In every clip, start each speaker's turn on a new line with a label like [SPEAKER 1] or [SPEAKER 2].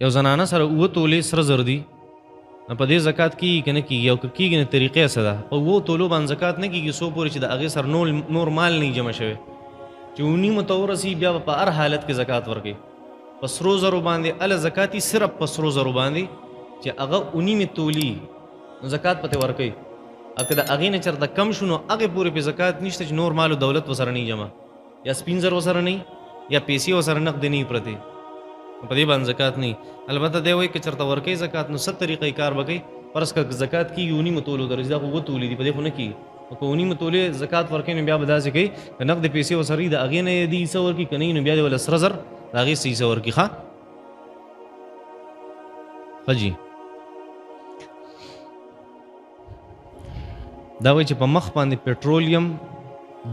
[SPEAKER 1] یو زنانه سره 2 تولې سره زر دي، په دې زکات کیږي که نه کیږي؟ او که کیږي نو طریقې څه ده؟ په 2 تولو باندې زکات نه کیږي څو پورې چې د هغې سره نور مال نه جمع شوی، چې 19 ته ورسي بیا به په هر حالت کې زکات ورکوي. په سرو زرو باندې اله زکاتي صرف په سرو زرو باندې چې هغه 19 تولي نو زکات پته ورکوي. او که د هغې نه چېرته کم شو نو هغې پورې پې زکات نشته چې نور مال و دولت ورسره نه جمع، یا سپین زر ورسره نه یا پیسې ورسره نقد نه پرتې، په دې باندې زکات نه. البته دی وایي که چېرته ورکوي زکات نو 100 طریقې کار به کوي. فرض که زکات کېږي 19 تولو درجې دا خو 2 تولې دي، په دې خو نه کېږي. او که 19 تولې زکات ورکوي نو بیا به داسې کوي که نقد پیسې ورسره وي د هغې نه یې دي څه ورکړي، که نه نو بیا دې وله سره زر د هغې څه حصه ورکړي. ښه جي دا وایي چې په مخ باندې پټرولیم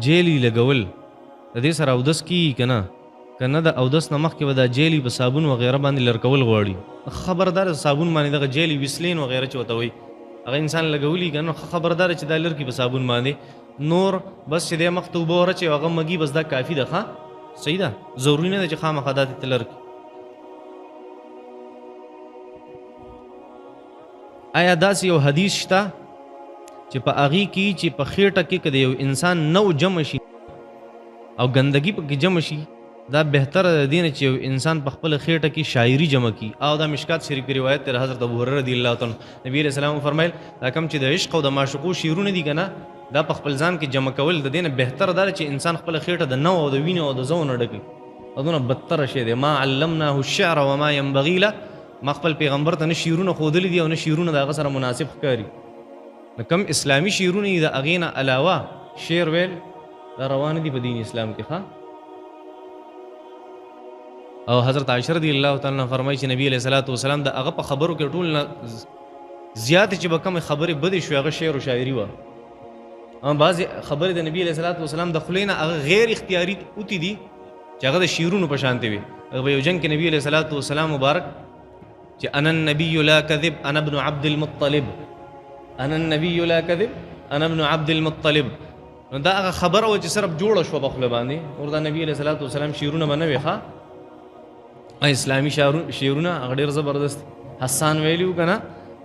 [SPEAKER 1] جیلی لګول د دې سره اودس کېږي که نه؟ که نه د اودس نه مخکې به دا جیلی په صابون وغیره باندې لرکول غواړي. خبردار صابون باندې دغه جیلی ویسلین وغیره چې ورته وایي هغه انسان لګولي که نه، خبردار چې دا لرکي په صابون باندې نور بس چې دی مخ ته اوبه ورچوي هغه مږي بس دا کافي ده. ښه صحیح ده، ضروري نه ده چې خامخا دا ته لرکي. آیا داسې یو حدیث شته چې په هغې کې چې په خېټه کې که د یو انسان نو جمع شي او ګندګي پکې جمع شي دا بهتره د دې نه چې یو انسان په خپله خېټه کې شاعري جمع کړي؟ او دا مشکات شریف کې روایت دی حضرت ابو هريره رضی الله تعالی نبی علیہ السلام فرمایل دا کوم چې د عشق او د معشوقو شعرونه دي که نه دا په خپل ځان کې جمع کول د دې نه بهتره دا چې انسان خپله خېټه د نو او د وینې او د زو نه ډکوي. او دونه بدتره شی دی. ما علمناه الشعر وما ينبغي له، ما خپل پیغمبر ته نه شعرونه ښودلي دي او نه شعرونه د هغه سره مناسب ښکاري. نو کوم اسلامي شعرونه دي د هغې نه علاوه شعر ویل دا روان دي په دین اسلام کې. ښه او حضرت عائشہ رضی الله تعالی عنها فرمایي چې نبی علیہ الصلوۃ والسلام د هغه په خبرو کې ټول نه زیات چې به کوم خبرې بدې شوې هغه شعر او شاعري وه. اما بعضې خبرې د نبی علیہ الصلوۃ والسلام د خولې نه هغه غیر اختیاري اوتې دي چې هغه د شعرونو په شانتې وي. هغه په یو جنګ کې نبی علیہ الصلوۃ والسلام مبارک چې انا النبي لا كذب انا ابن عبد المطلب، انا النبي لا كذب انا ابن عبد المطلب، نو دا هغه خبره وه چې صرف جوړه شوه په خوله باندې. ورته نبی علیہ الصلوۃ والسلام شعرونه به نه وي. ښه اسلامي شعرونه هغه ډېر زبردست. حسان ویلي که نه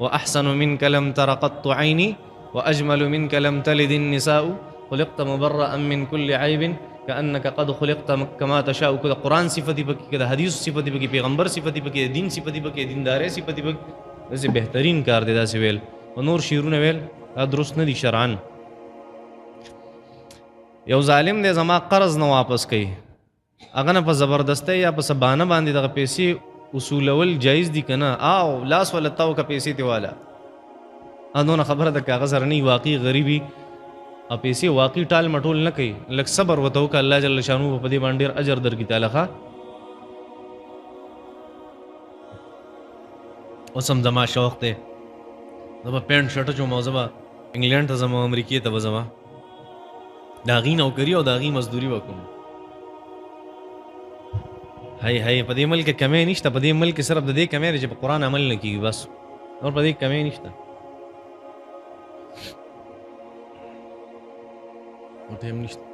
[SPEAKER 1] واحسن منك لم تر قط عيني واجمل منك لم تلد النساء خلقت مبرأ من كل عيب كأنك قد خلقت كما تشاء. که د قرآن صفتې پکې که د حدیث صفتې پکې پیغمبر صفتې پکې د دین صفتې پکې دیندارۍ صفتې پکې داسې بهترین کار دی داسې ویل. او نور شعرونه ویل دا درست نه دي شرعاً. یو ظالم دی زما قرض نه واپس کوي هغه نه په زبردستۍ یا په سبانه باندې دغه پیسې اصولول جایز دي که نه؟ او لاس ولا تاو که پیسې تی والا دونه خبره ده که هغه سره نه واقعي غریبي او پیسې واقعي ټال مټول نه کوي لږ صبر ورته وکړه الله جل شانو په دې باندې ډېر اجر درکړي تعالی. ښه اوس هم زما شوق دی زه به پینټ شرټ اچوم او زه به انګلینډ ته ځم او امریکې ته به ځم د هغې نوکري او د هغې مزدوري به کوم. هی په دې ملک کمی نشته. په دې ملک صرف د دې کمی دی چې په قرآن عمل نه کېږي بس، نور په دې کمی نشته. ټایم نشته.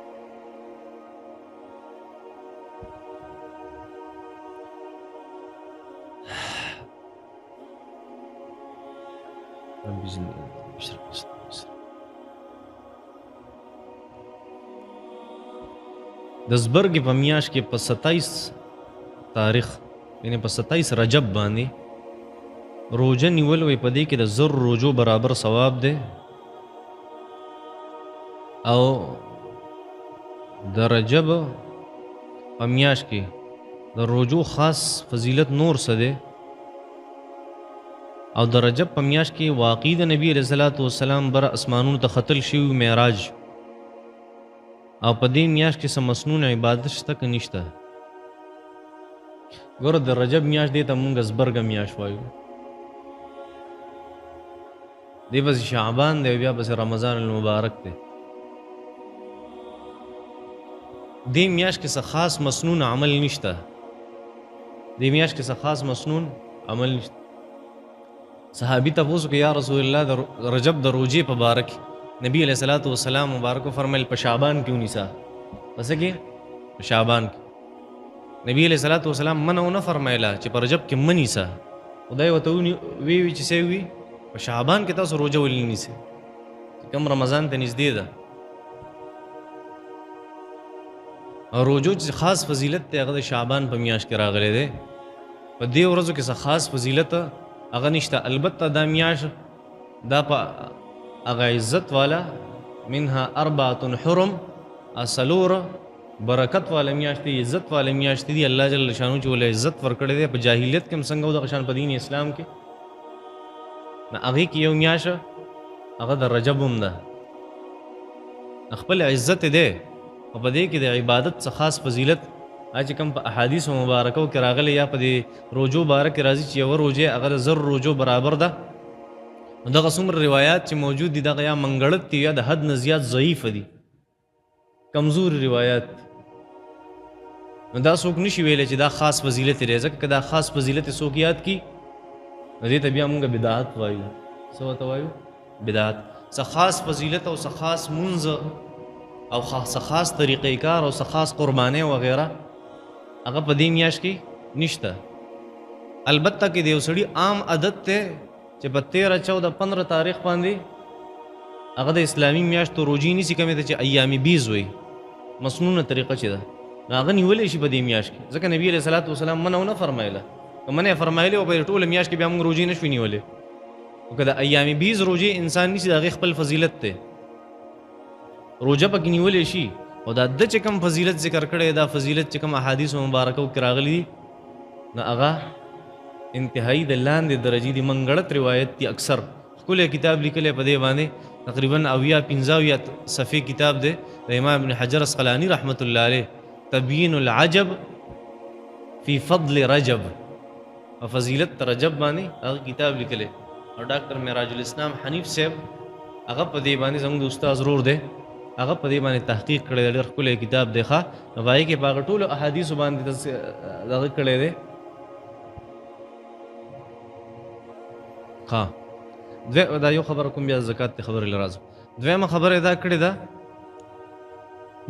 [SPEAKER 1] د زبرګې په میاشت کې په 27 تاریخ یعنی په 27 رجب باندې روجه نیول وی په دې کې د 1000 روجو برابر ثواب دی. او د رجب په میاشت کې د روجو خاص فضیلت نور څه دی. او د رجب په میاشت کې واقع د نبی علیہ الصلوۃ والسلام بر اسمانونو ته ختل شوی معراج. او په دې میاشت کې څه مسنون عبادت شته که نشته؟ ګوره د رجب میاشت دی ته مونږ زبرګه میاشت وایو، دی بس شعبان دی بیا بس رمضان المبارک دی. دی میاشت کې څه خاص مسنون عمل نشته. دی میاشت کې څه خاص مسنون عمل نشته. صحابي تپوسو کې یا رسول الله د رجب د روجې په باره کې نبی علیہ الصلوۃ والسلام مبارک فرمایل په شعبان کې ونیسا. پس کې په شعبان کې نبی علیہ الصلوۃ والسلام منع نه فرمایله چې په رجب کې منیسه خدای ورته وی چې څه وی په شعبان کې تاسو روزه ولې نیسئ چې کوم رمضان ته نږدې ده او روزو چې خاص فضیلت دی هغه د شعبان په میاشت کې راغلی دی په دې ورځو کې څه خاص فضیلت هغه نشته البته دا میاشت دا په هغه عزت والا منها اربعة حرم اصلور برکت والا میاشت دی عزت والا میاشت دی الله جل شانو چې ول عزت ورکړی دی په جاهلیت کې هم څنګه د شان په دین اسلام کې نه هغه کې یو میاشت هغه د رجب هم ده خپل عزت دی او په دې کې د عبادت څخه خاص فضیلت چې کوم په احادیث مبارکو کې راغلي یا په دې روزو بارک راځي چې یو روزه هغه زر روزو برابر ده دغه څومره روایت چې موجود دي دغه یا منګړت دي یا د حد نه زیات ضعیف دي کمزور روایت دا څوک نشي ویلی چې دا خاص فضیلت لري ځکه که دا خاص فضیلت څوک یاد کی نو دې ته بیا مونږ بدعت وایو څه ورته وایو بدعت څه خاص فضیلت او څه خاص منځ او څه خاص طریقې کار او څه خاص قربانۍ وغیره هغه په دې میاشت کې نشته البته کې د یو سړي عام عادت دی چې په 13 14 15 تاریخ باندې هغه د اسلامي میاشتو روزي نیسي کومې ته چې ایام بیز وي مسنونه طریقه چې ده هغه نیولی شي په دې میاشت کې ځکه نبی علیه الصلاۃ والسلام منع نه فرمایله که منع فرمایلی او په ټوله میاشت کې بیا موږ روزي نشو نیولی او که د ایام بیز روزي انسان نیسي د هغې خپل فضیلت دی روزه پکې نیولی شي او دا د چې کوم فضیلت ذکر کړی دا فضیلت چې کوم احادیث مبارکو کې راغلي دي نو هغه انتهایی د لاندې درجې دي منګړت روایت دي اکثر ښکلی کتاب لیکلی په دې باندې تقریبا 95 صفحې کتاب دی د امام ابن حجر اسقلانی رحمت الله علیه تبیین العجب فی فضل رجب او فضیلت رجب باندې هغه کتاب لیکلی او ډاکټر معراج الاسلام حنیف صاحب هغه په دې باندې زموږ د استاد ضرور دی هغه په دې باندې تحقیق کړی دی ډېر ښکلی کتاب دی ښه نو هغې کې په هغه ټولو احادیثو باندې دغه کړی دی ښه دا یو خبره کوم بیا زکات ته خبرې لراځو دویمه خبره دا کړې ده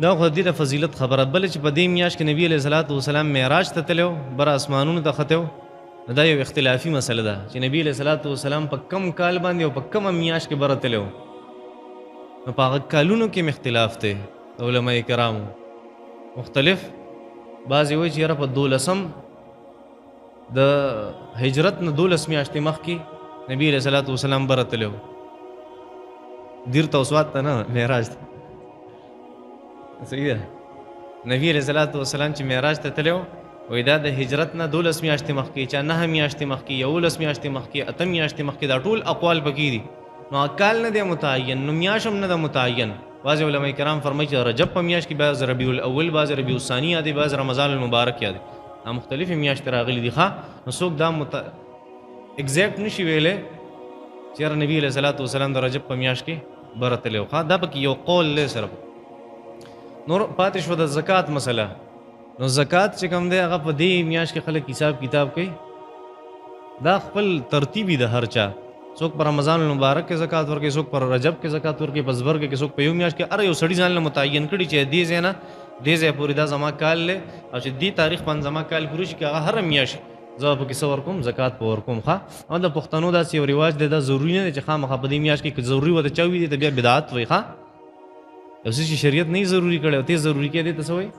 [SPEAKER 1] دا خو د دې د فضیلت خبره بله چې په دې میاشت کې نبي علیه الصلاۃ والسلام معراج ته تللی و بر اسمانونو ته ختلی و دا یو اختلافي مسله ده چې نبي علیه الصلاۃ والسلام په کم کال باندې او په کومه میاشت کې بره تللی و نو په هغه کالونو کې اختلاف دی د علماء کرامو مختلف بعضې وایي چې یاره په 12 د هجرت نه 12 میاشتې مخکې نبی علیه الصلاۃ والسلام بره تللی و دیر ته وسوات ته نه معراج ته صحیح ده نبی علیه الصلاۃ والسلام چې معراج ته تللی و وایي دا د هجرت نه 12 میاشتې مخکې چا 9 میاشتې مخکې 11 میاشتې مخکې 8 میاشتې مخکې دا ټول اقوال پکې دي نو کال نه دی متعین نو میاشت هم نه ده متعین بعض علماء کرام فرمایي چې رجب په میاشت کې بعض ربیع الاول بعض ربیع الثانی یادي بعض رمضان المبارک یادي دا مختلفې میاشتې راغلي دي ښه نو څوک دا اگزیکټ نشي ویلی چې یاره نبي علیه الصلاۃ والسلام د رجب په میاشت کې بره تللی و ښه دا پکې یو قول دی صرف نور پاتې شوه د زکات مسله نو زکات چې کوم دی هغه په دې میاشت کې خلک حساب کتاب کوي دا خپل ترتیبي د هر چا څوک پر رمضان المبارک کې زکات ورکوي څوک پر رجب کې زکات ورکوي په زبرګ کې څوک په یو میاشت کې هر یو سړي ځان له متعین کړي چې دې ځای نه دې ځای پورې دا زما کال دی او چې دې تاریخ باندې زما کال پوره شي که هغه هره میاشت زه پکې څه ورکوم زکات په ورکوم ښه او د پښتنو داسې یو رواج دی دا ضروري نه دی چې خامخا په دې میاشت کې که ضروري ورته چا وي دی ته بیا بدعت وایي ښه یو څه چې شریعت نه ضروري کړی او ته ضروري کې دی ته څه وایي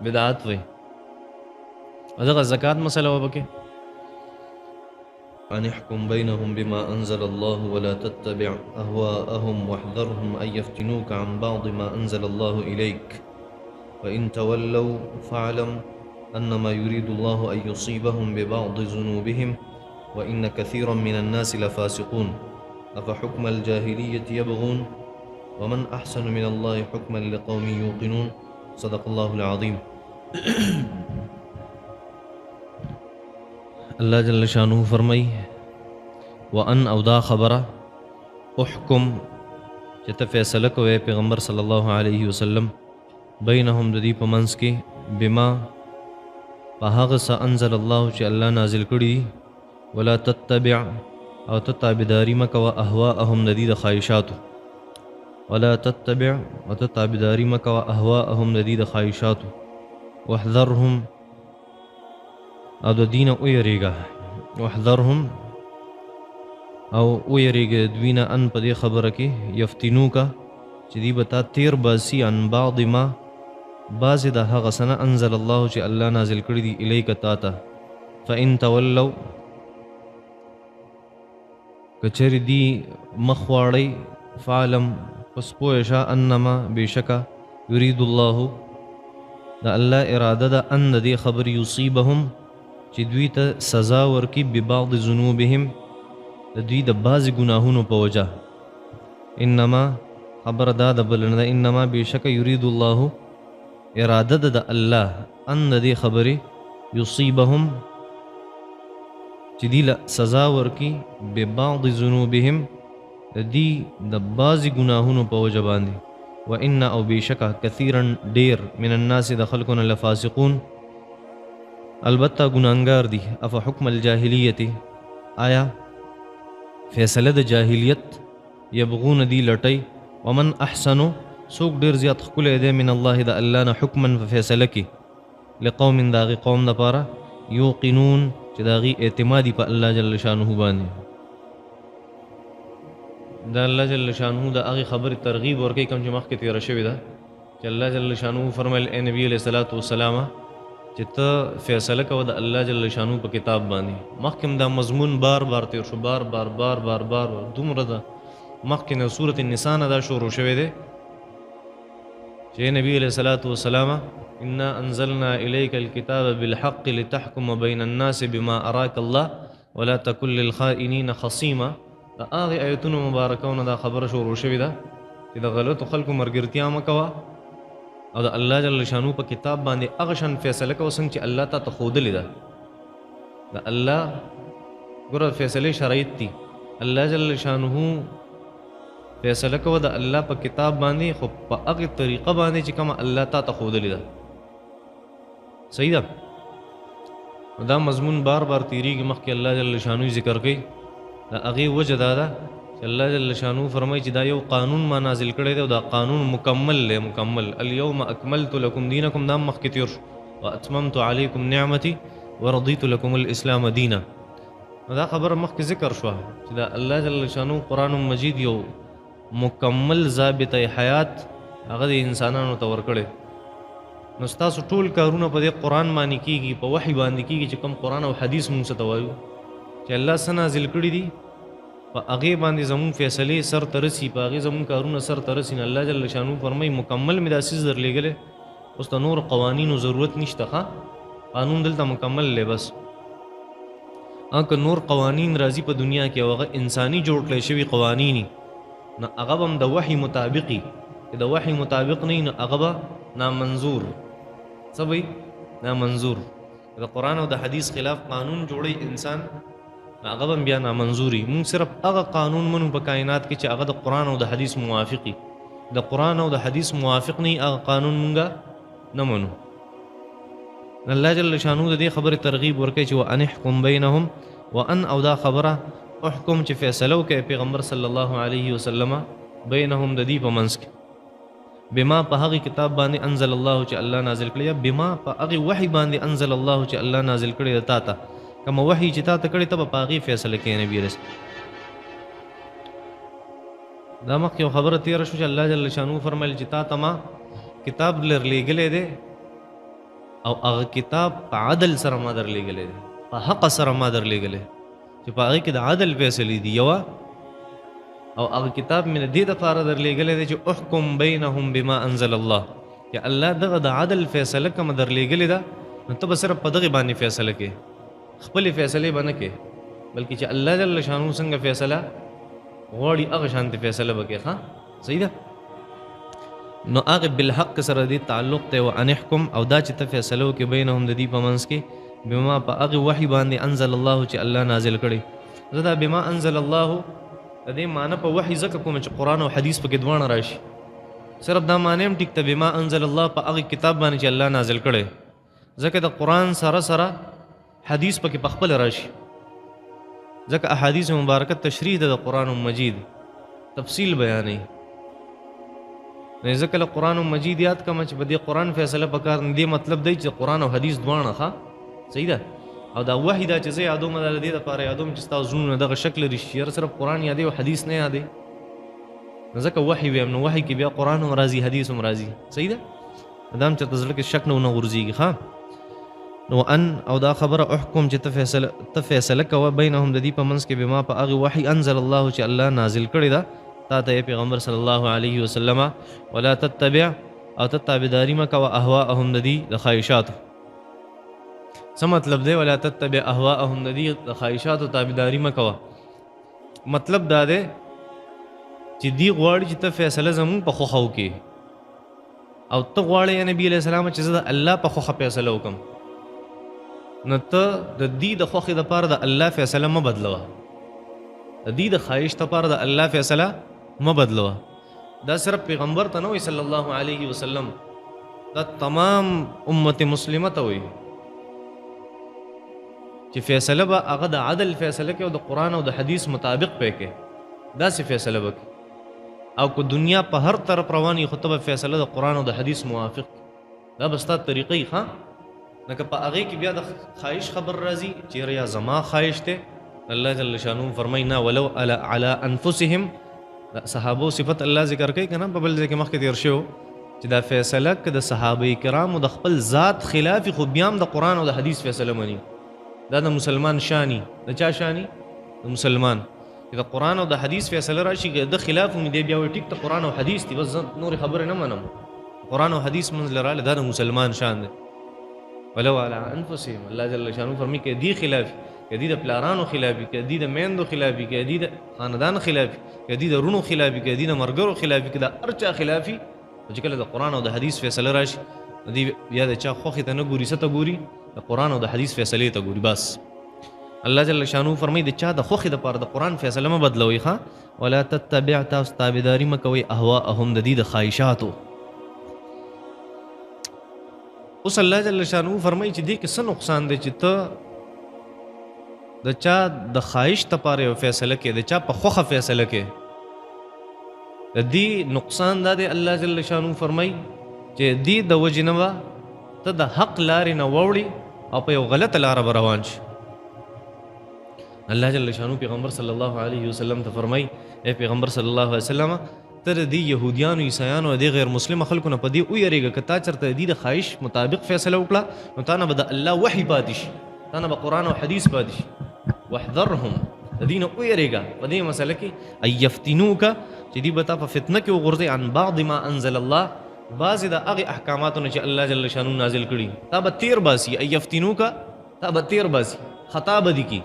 [SPEAKER 1] بدعت وایي او دغه زکات مسله وه پکې
[SPEAKER 2] أن احكم بينهم بما أنزل الله ولا تتبع أهواءهم واحذرهم أن يفتنوك عن بعض ما أنزل الله إليك فإن تولوا فاعلم أنما يريد الله أن يصيبهم ببعض ذنوبهم وإن كثيرا من الناس لفاسقون أفحكم الجاهلية يبغون ومن أحسن من الله حكما لقوم يوقنون صدق الله العظيم
[SPEAKER 1] اللہ جل شانہ فرمائی وان او دا خبره احکم چې ته فیصله کوې پیغمبر صلی الله علیه وسلم بینهم د دې په منځ کې بما په هغه څه انزل الله چې الله نازل کړي ولا تتبع او ته تابعداري مه کوه اهواءهم د دې د خواهشاتو ولا تتبع او ته تابعداري مه کوه اهواءهم د دې د خواهشاتو واحذرهم
[SPEAKER 2] او د دینه ویریږه واحذرهم او ویریږه دوینه ان په دې خبره کې یفتنوکا چې دی بتا تیر باسی ان بعض ما بعض د هغه سنه انزل الله چې الله نازل کړی دی الیک تا ته فان تولوا کچری دی مخواړی فعلم پس پوښه انما بشکا یرید الله دا الله اراده ده ان دې خبر یصيبهم چې دوی ته سزا ورکی ببعض ذنوبهم د دوی د بعض ګناهونو په وجه انما خبر دا د بلنه انما بشک یرید الله اراده ده د الله ان دې خبره یصيبهم چې دی له سزا ورکی ببعض ذنوبهم د دې د بعض ګناهونو په وجه باندې وان او بشکا کثیرا ډیر من الناس د خلقنا لفاسقون البته ګناهګار دي اف حکم الجاهلیت آیا فیصله د جاهلیت یبغون دی لټی ومن احسن سوق ډیر زیات خپل دی من الله د الله نه حکما فیصله کی لقوم داغي قوم د پاره یوقنون چې داغي اعتمادی په الله جل شانه باندې دا الله جل شانه د هغه خبر ترغیب ورکې کوم چې مخکې تیر شوی دا چې الله جل شانه فرمایل اے نبی علیہ الصلوۃ والسلام چې ته فیصله کوه د الله جل شانه په کتاب باندې مخکې دا مضمون بار بار تیر شو بار بار بار بار بار دومره ده مخکې نو سورۃ النساء دا شروع شوی دی چې نبی علیہ الصلوۃ والسلام انا انزلنا الیک الكتاب بالحق لتحكم بین الناس بما اراك الله ولا تكن للخائنین خصیما دا هغه آیتونو مبارکونه دا خبره شروع شوې ده چې د غلطو خلکو مرګرتیا مه کوه او د الله جل شانو په کتاب باندې هغه شان فیصله کوه څنګه چې الله تا ته ښودلې ده د الله ګوره فیصلې شرایط دي الله جل شانه فیصله کوه د الله په کتاب باندې خو په هغه طریقه باندې چې کومه الله تا ته ښودلې ده صحیح ده دا مضمون بار بار تیریږي مخکې الله جل شانو ذکر کوي دا هغه وجه دا ده چې الله جل شانو فرمایي چې دا یو قانون ما نازل کړی دی او دا قانون مکمل دی مکمل اليوم اکملت لكم دینکم دا مخکې تیر شو واتممت علیکم نعمتي ورضیت لكم الاسلام دینا دا خبره مخکې ذکر شو چې دا الله جل شانو قرآن مجید یو مکمل ضابطه حیات هغه د انسانانو ته ورکړي نو ستاسو ټول کارونه په دې قرآن باندې کیږي په وحی باندې کیږي چې کوم قرآن او حدیث مونږ ته وایو چې الله سنا نازل کړی دي په هغه باندې زمون فیصله سر ترسي په هغه زمون کارونه سر ترسي الله جل شانو فرمای مکمل مداسیز در لګله اوس ته نور قوانینو ضرورت نشته ښا قانون دلته مکمل لې بس اګه نور قوانین راځي په دنیا کې هغه انساني جوړ کړی شوی قوانینی نه هغه هم د وحی مطابقي د وحی مطابق نه هغه نامنظور سبي نامنظور د قرآن او د حدیث خلاف قانون جوړي انسان هغه بیا نامنظوري مونږ صرف هغه قانون منو په کائنات کې چې هغه د قرآن او د حدیث موافقي د قرآن او د حدیث موافق نه هغه قانون مونږه نه منو الله جل شانو د دې خبره ترغیب ورکړي چې وان احكم بينهم وان او دا خبره احكم چې فیصله وکړي پیغمبر صلی الله علیه وسلم بینهم د دې په منځ کې بما په هغه کتاب باندې انزل الله چې الله نازل کړی بما په هغه وحی باندې انزل الله چې الله نازل کړی تا ته کوم وحی چې تا ته کړی ته په هغه فیصله کوي نبی رسول دا مخکې یو خبره تیر شو چې الله جل شانو فرمایل چې تا ته ما کتاب لرلېږلی دی او هغه کتاب په عدل سره ما درلېږلی دی په حق سره ما درلېږلی چې په هغه کې د عدل فیصلې دي یوه او هغه کتاب من دې دپاره درلېږلی دی چې احکم بینهم بما انزل الله چې الله دغه د عدل فیصله کومه درلېږلې ده نو ته به صرف په دغې باندې فیصله کې خپلې فیصلې به نه کې بلکې چې الله جل شانو څنګه فیصله غواړي هغه شانتې فیصله به کې ښه صحیح ده نو هغه بالحق سره دې تعلق ته وان احکم او دا چې ته فیصله وکړې بینهم د دې په منځ کې بما په هغه وحي باندې انزل الله چې الله نازل کړي زه دا بما انزل الله د دې معنی په وحي ځکه کوم چې قرآن او حدیث پکې دواړه راشي صرف دا معنی هم ټیک ته بما انزل الله په هغه کتاب باندې چې الله نازل کړي ځکه د قرآن سره سره حدیث پکې په خپل راشي ځکه احادیث مبارکه تشریح د قرآن مجید تفصیل بیانې نه ځکه قرآن مجید یاد کما چې په دې قرآن فیصله پکار نه دی مطلب دی چې قرآن او حدیث دواړه ښه صحیح ده
[SPEAKER 1] او دا وحی دا چې زه یادوم د دې لپاره یادوم چې ستاسو زړونه دغه شکل رښتیا صرف قرآن یادې او حدیث نه یادې نو ځکه وحی ویم نو وحی کې بیا قرآن هم راځي حدیث هم راځي صحیح ده دا هم چېرته زړه کې شک نه غورځېږي ښه نو ان او دا خبره احکم چې ته فیصله کوه بینهم د دې په منځ کې بما په هغې وحی انزل الله چې الله نازل کړی ده تا ته یې پیغمبر صلی الله علیه وسلم ولا تتبع او ته تابعداري مه کوه اهواءهم د دې د خواهشاتو څه مطلب دی ولا تتبع اهواءهم د دې د خواهشاتو تابعداري مه کوه مطلب دا دی چې دی غواړي چې ته فیصله زمونږ په خوښه وکړې او ته غواړې یا نبي علیه السلام چې زه د الله په خوښه فیصله وکړم نو ته د دې د خوښې دپاره د الله فیصله مه بدلوه د دې د خواهش دپاره د الله فیصله مه بدلوه دا صرف پیغمبر ته نه وایي صلی الله علیه وسلم دا تمام امت مسلمه ته وایي چې فیصله به هغه د عدل فیصله کوي او د قرآن او د حدیث مطابق پې کوي داسې فیصله به کوي او که دنیا په هر طرف رواني خو ته به فیصله د قرآن او د حدیث موافق دا به ستا طریقې ښه لکه په هغې کې بیا د خواهش خبر راځي چېرې یا زما خواهش دی الله جل شانو فرمایي نه ولو علی انفسهم صحابو صفت الله ذکر کوي که نه په بل ځای کې مخکې تېر شوی چې دا فیصله که د صحابه کرامو د خپل ذات خلاف خو بیا هم د قرآن او د حدیث فیصله مني دا د مسلمان شانی د چا شانی د مسلمان چې د قرآن او د حدیث فیصله راشي که د خلاف هم دی بیا وایي ټیک ته قرآن او حدیث دي بس زه نورې خبرې نه منم قرآن او حدیث منځ له راغلی دا د مسلمان شان دی ولو علی انفسهم الله جل شانو فرمایي که دی خلافي که دی د پلارانو خلافي که دی د میندو خلافي که دی د خاندان خلافي که دی د رونو خلافي که دی د مرګرو خلافي که د هر چا خلافي چې کله د قرآن او د حدیث فیصله راشي نو دی بیا د چا خوښې ته نه ګوري څه ته ګوري د قرآن او د حدیث فیصلې ته ګوري بس الله جل شانو فرمایي د چا د خوښې دپاره د قرآن فیصله مه بدلوئ ښه ولا تتبع تاسو تابعداري مه کوئ اهواءهم د دې د خواهشاتو اوس الله جل شانو فرمایي چې دې کې څه نقصان دی چې ته د چا د خواهش دپاره یو فیصله کې د چا په خوښه فیصله کې د دې نقصان دا دی الله جل شانو فرمایي چې دې د وجې نه به ته د حق لارې نه واوړي او په یو غلطه لاره به روان شي الله جل شانو پیغمبر صلی الله علیه وسلم ته فرمایي ای پیغمبر صلی الله علیه وسلم ته د دې یهودیانو عیسایانو او د غیر مسلمه خلکو نه په دې ویریږه که تا چېرته د دې د خواهش مطابق فیصله وکړه نو تا نه به د الله وحي پاتې شي تا نه به قرآن او حدیث پاتې شي واحذرهم د دې نه ویریږه په دې مسله کې ان یفتنوکه چې دې به تا په فتنه کې وغورځي عن بعض ما انزل الله بعضې د هغې احکاماتو نه چې الله جل شانو نازل کړي تا به تیر باسي ان یفتنوکه تا به تیر باسي خطا به دې کي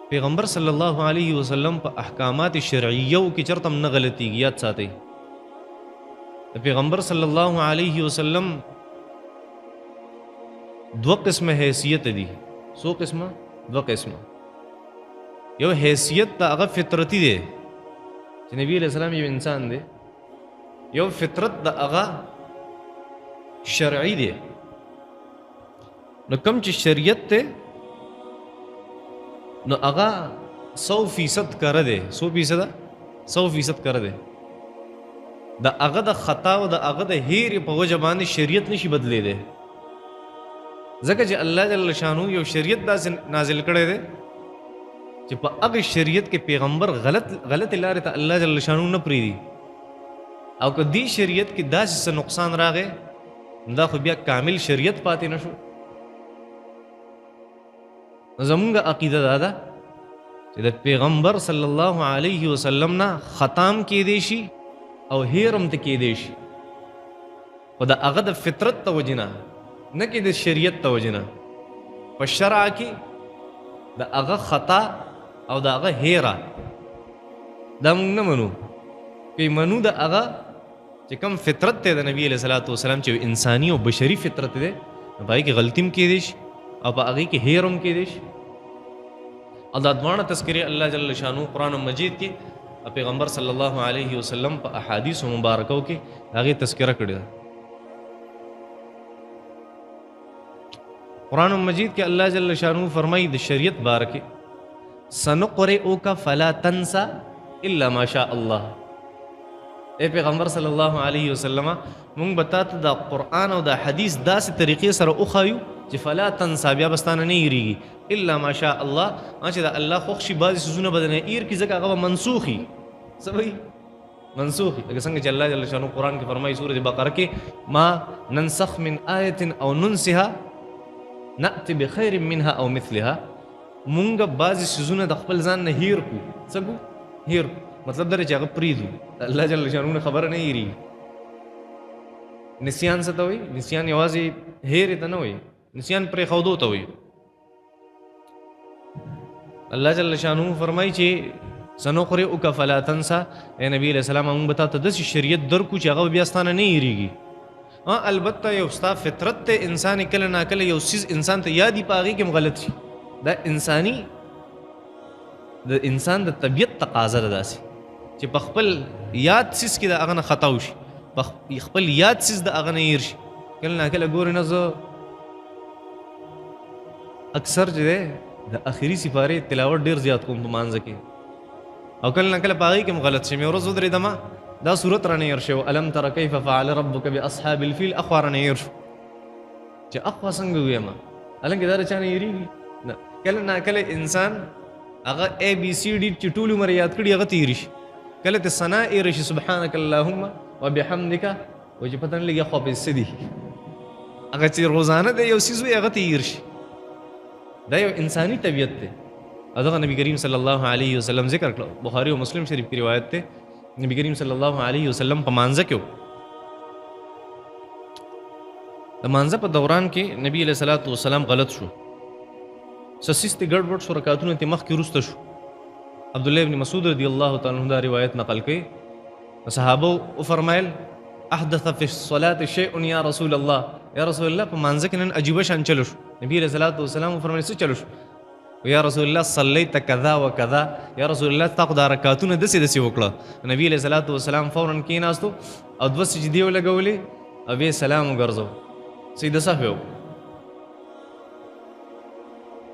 [SPEAKER 1] پیغمبر صلی الله علیه وسلم په احکامات شرعیو کې چرته هم نه غلطیږي یاد ساتئ د پیغمبر صلی الله علیه وسلم دو قسمه حیثیت دي څو قسمه دو قسمه یو حیثیت د هغه فطرتي دی چې نبی علیہ السلام یو انسان دی یو فطرت د هغه شرعي دی نو کوم چې شریعت ته نو هغه 100% کړه دی 100% کړه دی د هغه د خطا او د هغه د هیرې په وجه باندې شریعت نشي بدلی دی ځکه چې الله جل شانو یو شریعت داسې نازل کړی دی چې په هغه شریعت کې پیغمبر غلط لارې ته الله جل شانو نه پرېږدي او که دې شریعت کې داسې څه نقصان راغی دا خو بیا کامل شریعت پاتې نه شو زمونږ عقیده دا ده چې د پیغمبر صلی الله علیه وسلم نه ختم کېدی شي او هیرم ته کېدی شي خو د هغه د فطرت ته وجې نه نه کې د شریعت ته وجې نه په شرع کې د هغه خطا او د هغه هیره دا موږ نه منو که منو د هغه چې کوم فطرت دی د نبی علیه صلات وسلام چې انساني او بشري فطرت دی نو په هغې کې غلطي هم کېدی شي او په هغې کې هیر هم کېدی شي او دا دواړه تذکرې الله جل شانو قرآن مجید کې پیغمبر صلی الله علیه وسلم په احادیث مبارکو کې هغې تذکره کړې ده قرآن مجید کې الله جل شانو فرمایي د شریعت باره کې سنقرئک فلا تنسى الا ما شاء الله اے پیغمبر صلی الله علیه وسلم مونږ به تا ته د قرآن او د حدیث داسې طریقې سره وښایو چې فلا تنسا بیا بستانه نه یریږي الا ماشاء الله چې دا الله خوښ شي بعضې څیزونه به نه ایر کړي ځکه هغه به منسوخي څه به منسوخي لکه څنګه چې الله جل شانو قرآن کې فرمایي سورة بقره کې ما ننسخ من آیة او ننسها نأتي بخیر منها او مثلها مونږ بعضې څیزونه د خپل ځان نه هیر کړو څه کړو هیر مطلب دا چې هغه پرېږدو الله جل شانو نه خبره نه هیریږي نسیان څه ته وایي نسیان یوازې هیرې ته نه وایي نسیان پرېښودو ته وایي الله جل شانو فرمایي چې سنقرئک فلا تنسى اے نبی علیہ السلام موږ به تا ته داسې شریعت درکو چې هغه بیا ستانه نه هیریږي البته یو ستا فطرت ته انسان کله ناکله یو څیز انسان ته یادي په هغې کې هم غلط شي دا انساني د انسان د طبیعت تقاضا ده داسې چې په خپل یاد څیز کې د هغه نه خطا وشي په خپل یاد څیز د هغه نه هیر شي کله ناکله ګورې نه زه اکثر چې دی د اخري سپارې تلاوت ډېر زیات کوم په مانځه کې او کله ناکله په هغې کې هم غلط شم یو ورځ ودرېدمه دا صورت رانه هیر شو الم تر کیف فعل ربک باصحاب الفیل اخوا رانه هیر شو چې اخوا څنګه ویمه هلکې دا د چا نه هېرېږي نه کله ناکله انسان هغه اے بي سي ډي چې ټول عمر یاد کړي هغه ته هېرې شي کله ته ثنا هېره شي سبحانک اللهم وبحمدک و چې پته نه لګي خوا پې څه دي هغه چې روزانه د یو څیز وي هغه ته هېر شي دا یو انساني طبیعت دی او دغه نبی کریم صلی الله علیه وسلم ذکر کړو بخاری او مسلم شریف کی روایت ته نبی کریم صلی الله علیه وسلم په مانځه کې د مانځه په دوران کې نبی علیه الصلاۃ والسلام غلط شو سسیستې ګډوډ شو رکعتونه ته مخکې وروسته شو عبد الله ابن مسعود رضی الله تعالی عنہ دا روایت نقل کړي صحابه فرمایل احدث فی الصلاة شیء یا رسول الله یا رسول الله په مانځه کې نن عجیبه شان چلو شو نبی علیه الصلاۃ والسلام فرمایل څه چلو شو یا رسول الله صلیت کذا و کذا یا رسول الله تا خو دا رکعتونه داسې داسې وکړه نبی علیه الصلاۃ والسلام فوراً کېناستو او دوه سجدې ولګولې او بیا سلام وګرځو سجده سهو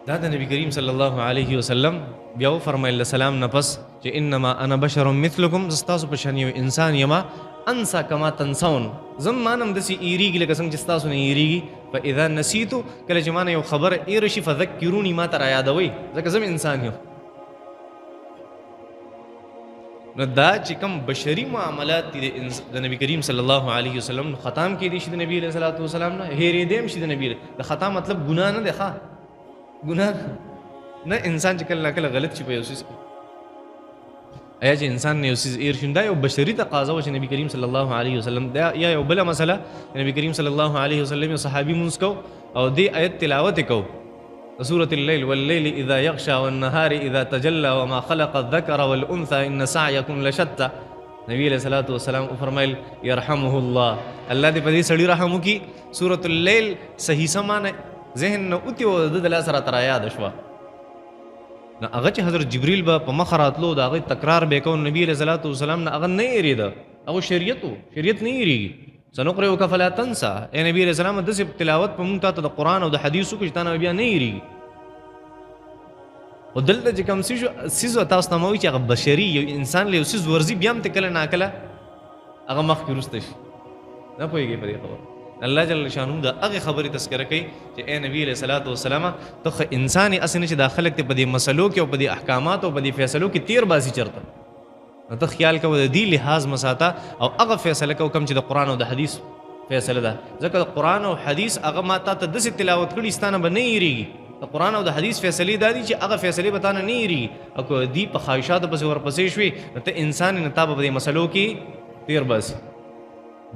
[SPEAKER 1] دا د نبی کریم صلی الله علیه وسلم بیا وفرمایل د سلام نه پس چې انما انا بشر مثلکم زه ستاسو په شان یو انسان یما انسا کما تنسون زم مانم داسې ایریږي لکه څنګه چې ستاسو نه ایریږي فاذا نسیتو کله چې مانه یو خبره ایره شي فذکروني ما ته رایادوئ ځکه زم انسان یم نو دا چې کوم بشري معاملات دي د نبی کریم صلی الله علیه وسلم ختم کې دي شي د نبی علیه الصلاۃ والسلام نه هېرېدی هم شي د نبی د خطا مطلب ګناه نه دی ښه ګناه نه انسان چې کله ناکله غلط شي په یو څیز کې ایا چې انسان نه یو څیز ایر شي دا یو بشري تقاضا و چې نبی کریم صلی الله علیه وسلم دا یا یو بله مسله نبی کریم صلی الله علیه وسلم یو صحابي مونځ کو او دې آیت تلاوت کو سورة الليل والليل إذا يغشى والنهار إذا تجلى وما خلق الذكر والأنثى إن سعيكم لشتى نبی علیہ الصلوۃ والسلام فرمایل يرحمه الله الله دې په دې سړي رحم وکړي سورة الليل صحیح سمانه ذهن نه اوتی او د لاس را تر یاد شو نو هغه چې حضرت جبرئیل به په مخ راتلو دا هغه تکرار به کو نبی علیہ الصلوۃ والسلام نه هغه نه یریده او شریعت نه یریږي سنقرئک فلا تنسى اے نبی علیہ السلام د تلاوت په مونږ ته د قرآن او د حدیثو کې ځان بیا نه یریږي او دلته چې کوم سیز تاسو ته موي چې هغه بشري یو انسان له سیز ورزي بیا هم تکله ناکله هغه مخ کې رسته شي نه پوهیږي په دې خبره الله جل شانو دا هغه خبرې تذکره کوي چې اے نبی علیہ الصلوۃ والسلام ته انساني اسنه چې داخله ته په دې مسلو کې او په دې احکامات او په دې فیصلو کې تیر بازي چرته ته خیال کوو د دې لحاظ مساته او هغه فیصله کوم چې د قرآن او د حدیث فیصله ده ځکه د قرآن او حدیث هغه ماته ته داسې تلاوت کړي ستانه به نه یریږي د قرآن او د حدیث فیصلې دا دي چې هغه فیصلې به تانه نه یریږي او که دې په خواهشاتو پسې ورپسې شوې نو ته انسان نه تا به په دې مسلو کې تیر باسي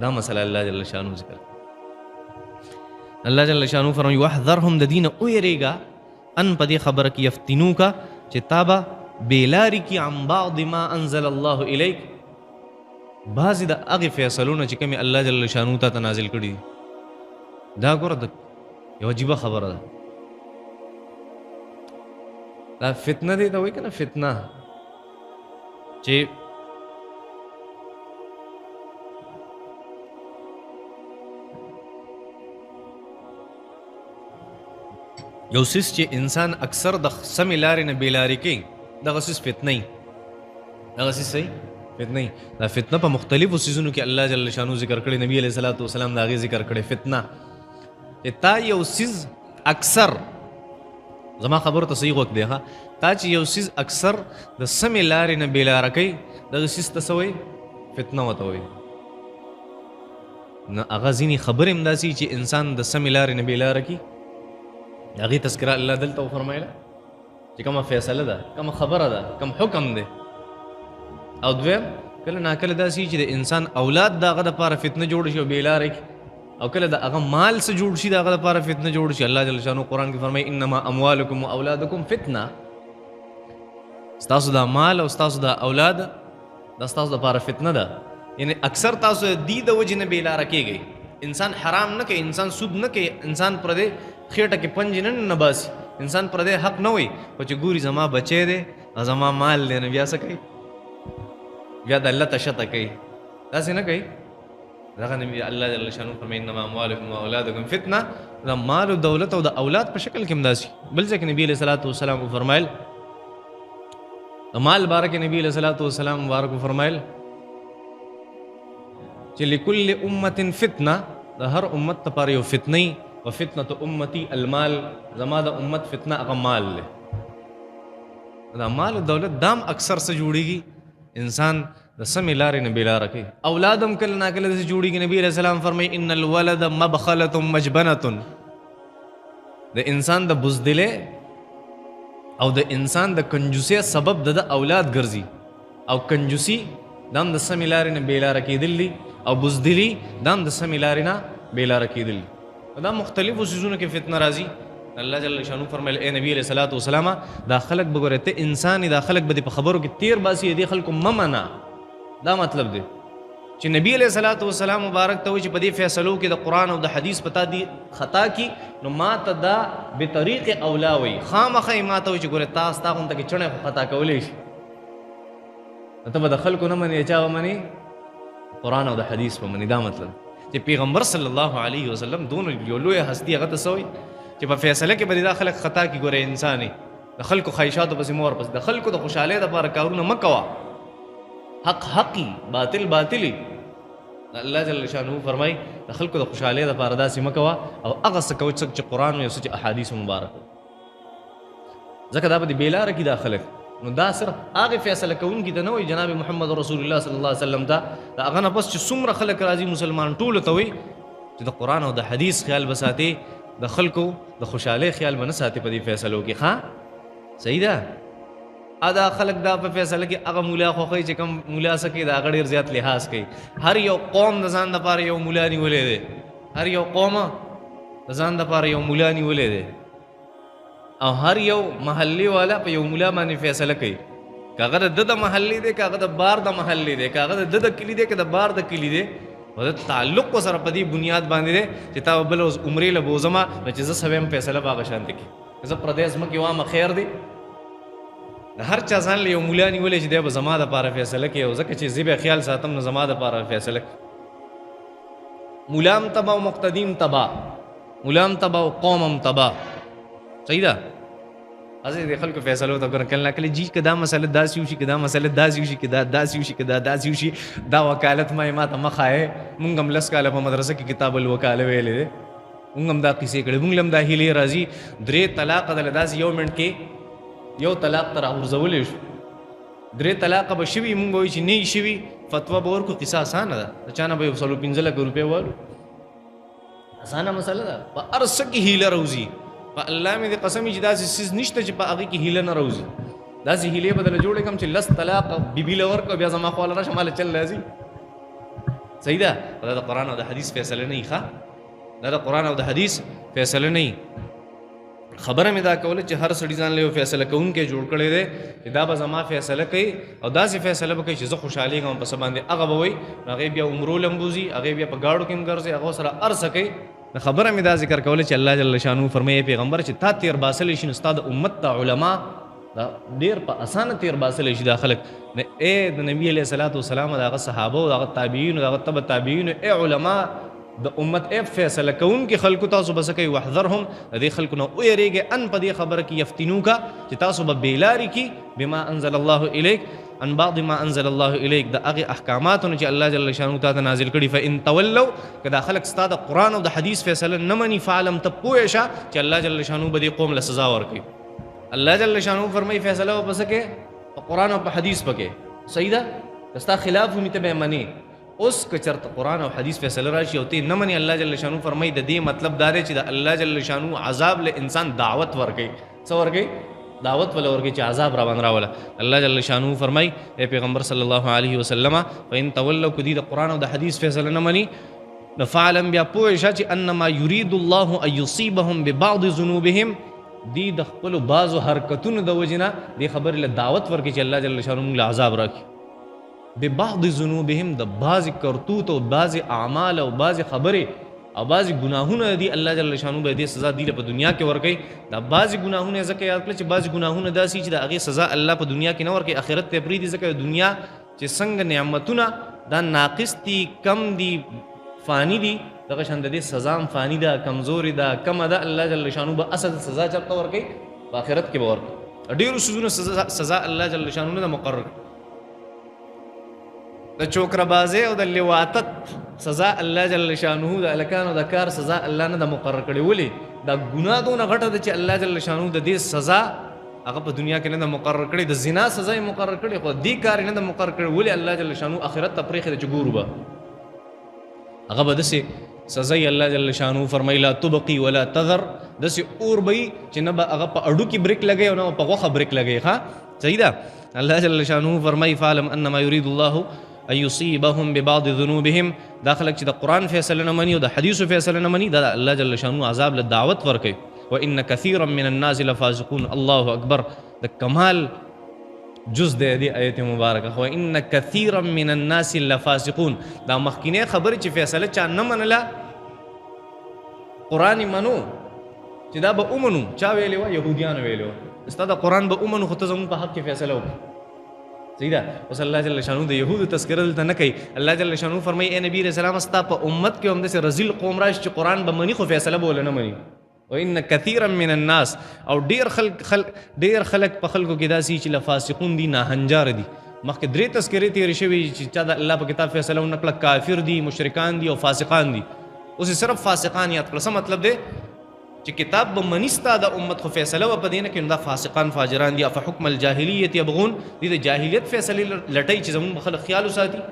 [SPEAKER 1] دا مسله الله جل شانو ذکر الله جل شانو فرمایي واحذرهم د دین او یریږه ان په دې خبره کې یفتنوکا چې تابه بیلاری کی عن بعض ما انزل الله الیک بعضې د هغې فیصلونه چې کومې الله جل شانو ته نازل کړي دا ګوره د یو عجیبه خبره ده دا فتنه دی ته وایي که نه فتنه چې یو څیز چې انسان اکثر د سمې لارې نه بېلارې کوي دغه څیز فتنه وي دغه څیز صحیح فتنه وي دا فتنه په مختلفو څیزونو کې الله جل شانو ذکر کړی نبی علیه الصلاۃ والسلام د هغې ذکر کړی فتنه چې تا یو څیز اکثر زما خبرو ته صحیح وخت دی ها تا چې یو سیز اکثر د سمې لارې نه بېلاره کوي دغه سیز ته څه وایي فتنه ورته وایي نو هغه ځینې خبرې هم داسې چې انسان د سمې لارې نه بېلاره کي د هغې تذکره الله دلته وفرمایله چې کومه فیصله ده کومه خبره ده کوم حکم دی او دویم کله ناکله داسې چې د انسان اولاد د هغه دپاره فتنه جوړ شي او بېلاره کي او کله د هغه مال څه جوړ شي د هغه لپاره فتنه جوړ شي الله جل شانو قرآن کې فرمایي انما اموالکم و اولادکم فتنه ستاسو دا مال او ستاسو دا اولاد دا ستاسو دپاره فتنه ده یعنی اکثر تاسو دی د وجې نه بېلاره کېږئ انسان حرام نه کوي انسان سود نه کوي انسان پردې خېټه کې پنج نه باسي انسان پردې حق نه وي خو چې ګوري زما بچی دی زما مال دی نو بیا څه کوي بیا د الله ته شته کوي داسې نه کوي دغه نبی الله جل شانو فرمایي انما اموالکم و اولادکم فتنه دا مال او دولت او د اولاد په شکل کې هم داسي بل ځکه نبی علیہ الصلوۃ والسلام فرمایل مال بارک نبی علیہ الصلوۃ والسلام مبارک فرمایل چې لكل امه فتنه د هر امت لپاره یو فتنه او فتنه امتی المال زما د امت فتنه هغه مال له دا مال او دولت دام اکثر سره جوړیږي انسان د سمې لارې نه بېلاره کوي اولادم کله ناکله داسې جوړېږي نبي علیہ السلام فرمایي ان الولد مبخلة مجبنة د انسان د بزدلې او د انسان د کنجوسۍ سبب د اولاد ګرځي او کنجوسي دا هم د سمې لارې نه بېلاره کېدل دي او بزدلي دا هم د سمې لارې نه بېلاره کېدل دي دا مختلفو څیزونو کې فتنه راځي الله جل شانو فرمایل اے نبی علیہ الصلوۃ والسلام دا خلق بګوره ته انسان دا خلق به په خبرو کې تیر باسي دي خلکو ممنه دا مطلب دی چې نبی علیہ الصلوۃ والسلام مبارک ته وي چې په دې فیصلو کې د قرآن او د حدیث پتا دي خطا کی نو ما ته دا بطریق اولا وي خامخا ما ته وي چې ګوره تاسو تا غونته کې چڼې خطا کولی شي ته به د خلکو نه منې چا ومنې قرآن او د حدیث په منې دا مطلب چې پیغمبر صلی الله علیه وسلم دون یو لوی هستی هغه ته سوی چې په فیصله کې به دا خلک خطا کی ګوره انساني د خلکو خواهشاتو پسې مور پسې د خلکو د خوشحالۍ دپاره کارونه مه کوه حق حقی باطل باطلی الله جل شانو فرمای د خلکو د خوشحالۍ دپاره داسې مه کوه او هغه څه کوه چې قرآن او چې احادیث مبارک ځکه دا به د بېلاره کي دا خلک نو دا صرف هغې فیصله کوونکي ته نه وایي جناب محمد رسول الله صلی الله علیه وسلم ته د هغه نه پس چې څومره خلک راځي مسلمان ټولو ته وایي چې د قرآن او د حدیث خیال به ساتې د خلکو د خوشحالۍ خیال به نه ساتې په دې فیصلو کې ښه صحیح ده ادا خلق دا په فیصله کې هغه مولا خوښوي چې کوم مولا سکه دا هغه ډېر زیات لحاظ کوي هر یو قوم د ځان دپاره یو مولا نیولی دی هر یو قوم د ځان دپاره یو مولا نیولی دی او هر یو محلي والا په یو مولا باندې فیصله کوي که هغه د ده د محلي دی که هغه د بار د محلي دی که هغه د ده د کلي دی که د بار د کلي دی او د تعلق ورسره په دې بنیاد باندې دی چې تا بله اوس عمرې له بوځمه نو چې زه سوی هم فیصله به هغه شانتې کړي زه پردی ځمکې وامه خیر دی د هر چا ځان له یو مولا نیولی چې دی به زما دپاره فیصله کوي او ځکه چې زه به خیال ساتم نو زما دپاره فیصله کوي مولا هم تبا او مقتدي هم تبا مولا هم تبا او قوم هم تبا صحیح ده هسې د خلکو فیصلو ته ګوره کله ناکله جي که دا مسله داسې وشي که دا مسله داسې وشي که دا داسې وشي که دا داسې وشي دا وکالت ما ته مه ښایې مونږ هم لس کاله په مدرسه کې کتاب الوکاله ویلی دی مونږ هم دا کیسې کړې مونږ هم دا هیلې راځي 3 طلاقه دله داسې یو منټ کې یو طلاق ته راغورځولی شو 3 طلاقه به شوي مونږ وایو چې نه شوي فتوا به ورکړو قصه اسانه ده د چا نه به 115 لکه روپۍ والو اسانه مسله ده په هر څه کې هیله راوځي په الله مې د قسم چې داسې څیز نشته چې په هغې کې هیله نه راوځي داسې هیلې به دله جوړې کړم چې 10 طلاق بیبي له ورکړه بیا زما خواله راشه ماله چل راځي صحیح ده دا د قرآن او د حدیث فیصله نه وي ښه دا د قرآن او د حدیث فیصله نه وي خبره مې دا کوله چې هر سړي ځان له یو فیصله کوونکی جوړ کړی دی چې دا به زما فیصله کوي او داسې فیصله به کوي چې زه خوشحالېږم په څه باندې هغه به وایي هغې بیا عمرو له هم بوځي هغې بیا په ګاډو کې هم ګرځي هغه سره هر څه کوي خبره مې دا ذکر کوله چې الله جل شانو فرمایي پیغمبر چې تا تیر باسلی شي نو ستا د امت د علما دا ډېر په اسانه تیر باسلی شي دا خلک اے د نبي علیه الصلاۃ والسلام د هغه صحابه او د هغه تابعین او د هغه تبع تابعین اے علما د امت اے فیصله کوونکي خلکو تاسو به څه کوئ واحذرهم د دې خلکو نه ویریږئ ان په دې خبره کې یفتنوکه چې تاسو به بېلارې کي بما انزل الله الیک عن بعض ما انزل الله الیک د هغه احکاماتونه چې الله جل شانو ته نازل کړي فان تولوا کدا خلق ستاد قرآن او د حدیث فیصله نه مني فعلم تپوه شه چې الله جل شانو به دې قوم له سزا ورکړي. الله جل شانو فرمای فیصله وبس کې قرآن او حدیث پکې صحیح ده استا خلاف هم ته به منی. اوس که چرته قرآن او حدیث فیصله راشي او ته نه مني الله جل شانو فرمای د دې مطلب دا دی چې د الله جل شانو عذاب له انسان دعوت ورکړي. څه ورکړي؟ دعوت ولا ورکړي چې عذاب را باندې راوله. الله جل شانو فرمای اے پیغمبر صلی الله علیه وسلم فإن تولوا کدی د قرآن او د حدیث فیصله نه مني فعلم بیا پوه شه چې انما یرید الله ان یصيبهم ببعض ذنوبهم دی د خپل بعضو حرکتونو د وجنه دی خبر له دعوت ورکړي چې الله جل شانو موږ له عذاب راکړي. ببعض ذنوبهم د بعض کرتوت او بعض اعمال او بعض خبره او بعض گناهونه دی الله جل شانو به دې سزا دی په دنیا کې ورکړي. دا بعض گناهونه ځکه یاد کړئ چې بعض گناهونه داسي چې د هغه سزا الله په دنیا کې نه ورکړي آخرت ته پریدي ځکه دنیا چې څنګه نعمتونه دا ناقص دي کم دي فانی دي دغه شان د دې سزا هم فانی ده کمزوري ده کم ده. الله جل شانو به اصل سزا چرته ورکړي په آخرت کې به ورکړي. ډیرو سيزونو سزا الله جل شانو نه مقرر د چوکربازي او د لواطت سزا الله جل شانو د الکانو د کار سزا الله نه د مقرر کړي. ولي دا ګناه دونه غټه ده چې الله جل شانو د دې سزا هغه په دنیا کې نه د مقرر کړي. د زنا سزا یې مقرر کړي خو دې کار نه د مقرر کړي. ولي الله جل شانو آخرت ته پرېخي چې ګورو به هغه به دسې سزا یې الله جل شانو فرمایلا تبقي ولا تذر دسې اور به چې نه به هغه په اډو کې بریک لګي او نه په غوښه بریک لګي. ښه صحیح ده. الله جل شانو فرمای فعلم انما يريد الله ان يصيبهم ببعض ذنوبهم داخلك چې د قرآن فیصله نه مني او د حدیثو فیصله نه مني دا الله جل شانو عذاب له دعوت ورکوي. وان كثيرا من الناس لفاسقون. الله اکبر د کمال جز د دې آیت مبارکه وان كثيرا من الناس لفاسقون. دا مخکینه خبر چې فیصله چا نه منله قرآن منو چې دا به اومنو چا ویلی و يهوديان ویلی و استاد قرآن به اومنو خو ته زموږ په حق کې فیصله وکړه. صحیح ده. اوس الله جل شانو د يهودو تذکره دلته نه کوي. الله جل شانو فرمایي اے نبی رسول الله ستا په امت کې هم داسې رذیل قوم راشي چې قرآن به مني خو فیصله به ولې نه مني. وان كثيرا من الناس او ډیر خلق په خلکو کې داسي چې لفاسقون دي ناهنجار دي. مخکې درې تذکرې تېرې شوي چې چا د الله په کتاب فیصله ونکړه کافر دي مشرکان دي او فاسقان دي. اوس صرف فاسقان یاد کړه. څه مطلب دی چې کتاب به منستا د امت خو فیصله و په دینه کې دا فاسقان فاجران دي. افحکم الجاهلیت یبغون دي د جاهلیت فیصله لټای چې زمون خلک خیال وساتي.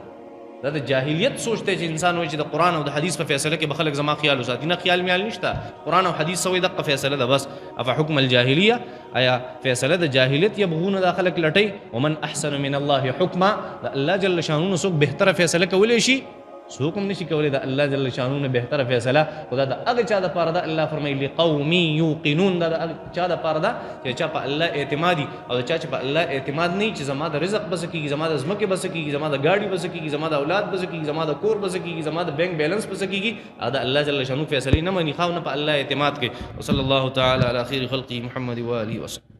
[SPEAKER 1] دا د جاهلیت سوچته چې انسان وایي چې د قرآن او د حدیث په فیصله کې به خلک زما خیال وساتي. نه خیال میال نشته. قرآن او حدیث سوی دغه فیصله ده بس. افحکم الجاهلیه آیا فیصله د جاهلیت یبغون دا خلک لټای. ومن احسن من الله حکما الله جل شانو څوک بهتره فیصله کولی شي څوک هم نشي کولی. د الله جل شانو نه بهتره فیصله خدا د هغه چا د پاره ده. الله فرمایي لقوم یوقنون دا د هغه چا د پاره ده چې چا په الله اعتمادي او چا چې په الله اعتماد نه چې زما د رزق بس کیږي زما د ځمکې بس کیږي زما د گاډي بس کیږي زما د اولاد بس کیږي زما د کور بس کیږي زما د بینک بیلانس بس کیږي دا الله جل شانو فیصله نه مني خاو نه په الله اعتماد کوي. وصلی الله تعالی علی خیر خلقه محمد و آله وسلم.